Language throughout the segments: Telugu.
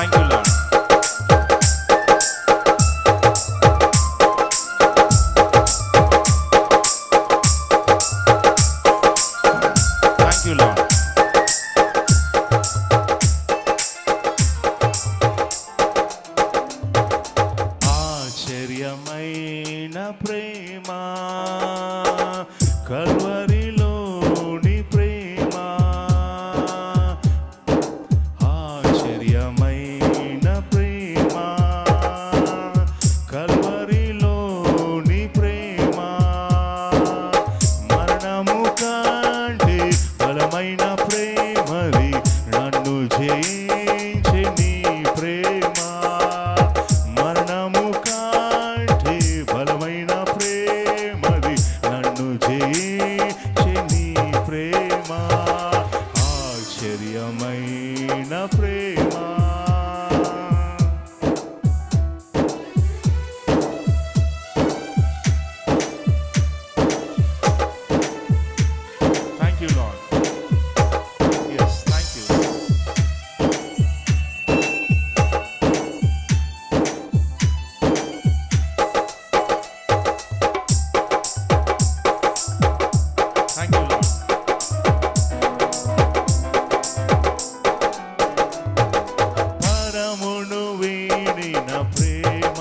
Thank you, Lord. Thank you, Lord. ఆశ్చర్యమైన ప్రేమ కల్వరిలోని ప్రేమ, ఆశ్చర్యమైన ప్రేమ కల్వరిలోని ప్రేమ, మరణము కంటే బలమైన ప్రేమది నన్ను జయించే నీ ప్రేమ, మరణము కంటే బలమైన ప్రేమది నన్ను జయించే నీ ప్రేమ, ఆశ్చర్యమైన ప్రేమ. Thank you, Lord. Yes, thank you. Thank you, Lord. పరమును వీడిన ప్రేమ,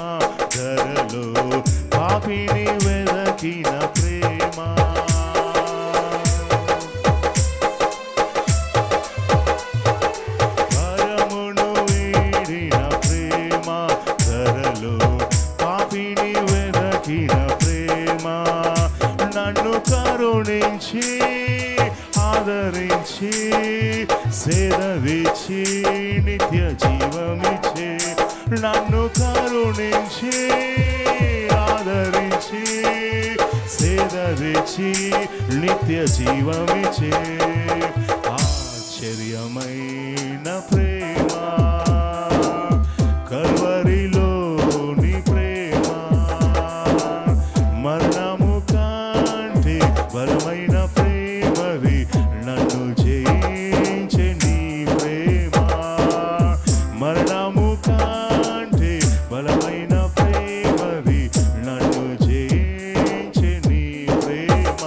ధరలో పాపిని వెదకిన ప్రేమ, పరమును వీడిన ప్రేమ, ధరలో పాపిని వెదకిన ప్రేమ, నన్ను కరుణించి ఆదరించి సేదవిచ్చి నిత్య జీవమిచ్చే, నన్ను కరుణించి ఆదరించి సేదవిచ్చి నిత్య జీవమిచ్చే, ఆశ్చర్యమైన ప్రేమ కల్వరిలోని ప్రేమ, మరణము కంటే బలమైన ప్రేమది నన్ను జయించే నీ ప్రేమ, మరణము కంటే బలమైన ప్రేమది నన్ను జయించే నీ ప్రేమ,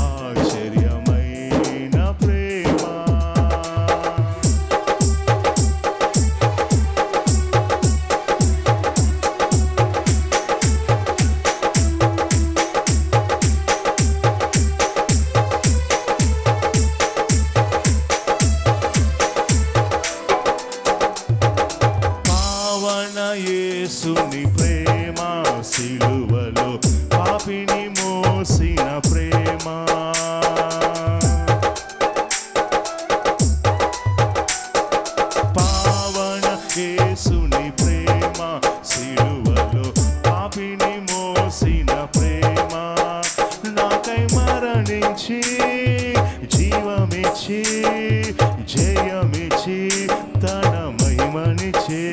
ఆశ్చర్యమైన ప్రేమ. పావన యేసుని ప్రేమ, సిలువలో పాపిని మోసిన ప్రేమ, పావన యేసుని ప్రేమ, సిలువలో పాపిని మోసిన ప్రేమ, నాకై మరణించి జీవమిచ్చి జయమిచ్చి తన మహిమనిచ్చే,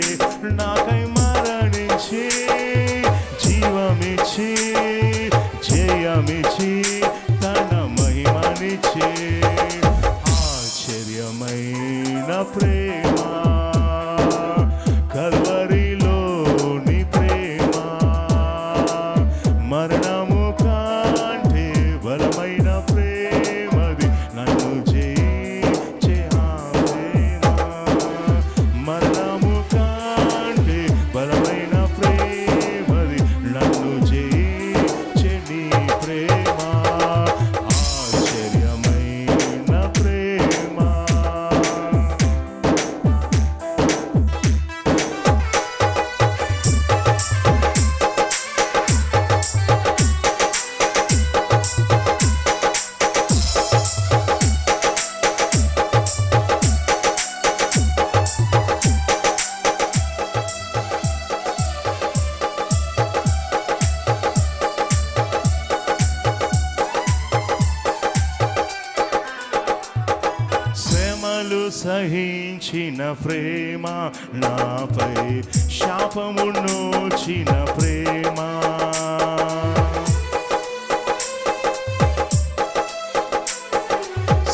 నాకై మరణించి జీవమిచ్చి జయమిచ్చి తన మహిమనిచ్చే, ఆశ్చర్యమైన ప్రేమ కల్వరిలోని ప్రేమ, మరణము కంటే బలమైన ప్రేమది నన్ను జయించే ఆ ప్రేమ, మరణము కంటే బలమైన ప్రేమది నన్ను జయించే నీ ప్రేమ, ఆశ్చర్యమైన ప్రేమ. శ్రమలు సహించిన ప్రేమ, నాపై శాపమునోచిన ప్రేమ,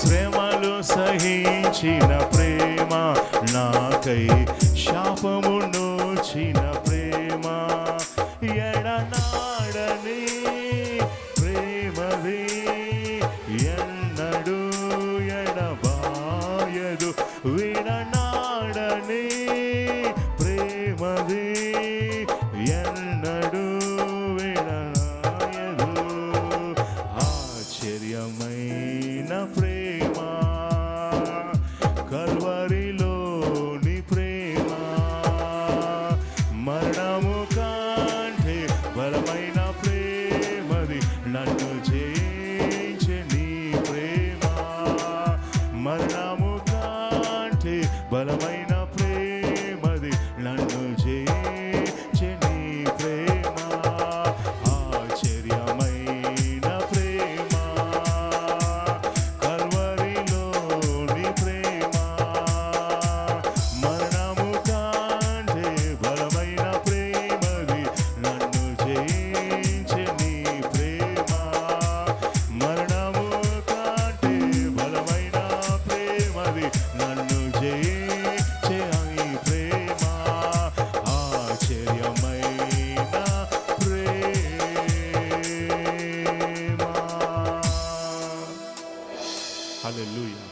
శ్రమలు సహించిన ప్రేమ, నా నాకై శాపమునొచ్చిన ప్రేమ ఎడనాడని ప్రేమది ఎన్నడూ ఎడబాయదు విడనాడని ప్రేమది ఎన్నడూ విడనాయదు ఆశ్చర్యమైన ప్రేమ కల్వరిలోని ప్రేమ మరణము కంటే బలమైన ప్రేమది నన్ను జయించే నీ ప్రేమ మరణము కంటే బలమైన ప్రేమది నన్ను జయించే నీ ప్రేమ ఆశ్చర్యమైన ప్రేమ కల్వరిలోని ప్రేమ మరణము కంటే బలమైన ప్రేమది నన్ను జయించే నీ ప్రేమ మరణము కంటే బలమైన ప్రేమది నన్ను జయించే ఈ ప్రేమ ఆశ్చర్యమైన ప్రేమ హల్లెలూయా